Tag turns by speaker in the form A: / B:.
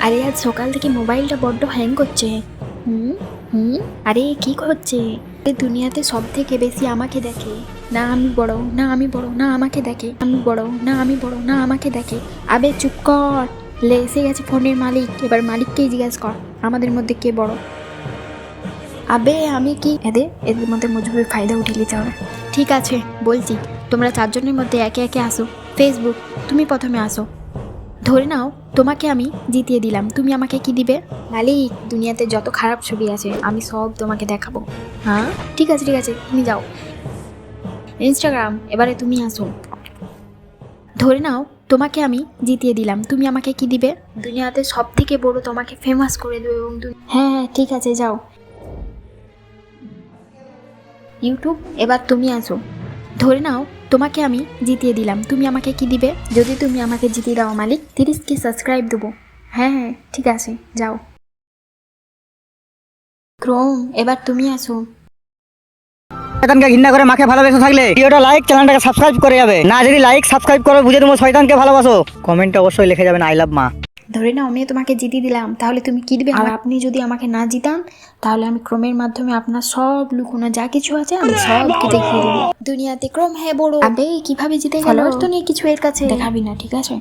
A: আরে আজ সকাল থেকে মোবাইলটা বড্ড হ্যাং করছে। হুম হুম আরে কি হচ্ছে? দুনিয়াতে সব থেকে বেশি আমাকে দেখে। না আমি বড়, না আমি বড়, না আমাকে দেখে। আমি বড়, না আমি বড়, না আমাকে দেখে। আবে চুপ কর। এসে গেছে ফোনের মালিক, এবার মালিককেই জিজ্ঞাসা কর আমাদের মধ্যে কে বড়। আবে আমি কি এদের মধ্যে মজবুরের ফায়দা উঠিয়ে নিতে হবে। ঠিক আছে বলছি, তোমরা চারজনের মধ্যে একে একে আসো। ফেসবুক, তুমি প্রথমে আসো। ধরে নাও তোমাকে আমি জিতিয়ে দিলাম, তুমি আমাকে কি দিবে? মালিক, দুনিয়াতে যত খারাপ ছবি আছে আমি সব তোমাকে দেখাবো। হ্যাঁ ঠিক আছে ঠিক আছে, তুমি যাও। ইনস্টাগ্রাম, এবারে তুমি আসো। ধরে নাও তোমাকে আমি জিতিয়ে দিলাম, তুমি আমাকে কি দিবে? দুনিয়াতে সব থেকে বড় তোমাকে ফেমাস করে দেবে এবং হ্যাঁ হ্যাঁ ঠিক আছে যাও। ইউটিউব, এবার তুমি আসো। ধরে নাও তোমাকে আমি জিতিয়ে দিলাম, তুমি আমাকে কি দিবে? যদি তুমি আমাকে জিতিয়ে দাও মালিক, 30কে সাবস্ক্রাইব দেবো। হ্যাঁ হ্যাঁ ঠিক আছে যাও। ক্রোম, এবার তুমি আসো।
B: শয়তানকে ঘৃণা করে মাকে ভালোবেসে থাকলে ভিডিওটা লাইক, চ্যানেলটাকে সাবস্ক্রাইব করে যাবে। না যদি লাইক সাবস্ক্রাইব করো, বুঝে তুমি শয়তানকে ভালোবাসো, কমেন্টে অবশ্যই লিখে যাবেন আই লাভ মা।
A: ধরে নাও আমি তোমাকে জিতিয়ে দিলাম, তাহলে তুমি কি দিবে? আর আপনি যদি আমাকে না জিতান, তাহলে আমি ক্রোমের মাধ্যমে আপনার সব লুকোনো যা কিছু আছে আমি সবকে দেখিয়ে দেবো। দুনিয়াতে ক্রোম হ্যাঁ বড়। আবে কিভাবে জিতে গেল? তো নেই কিছু এর কাছে, দেখাবি না ঠিক আছে।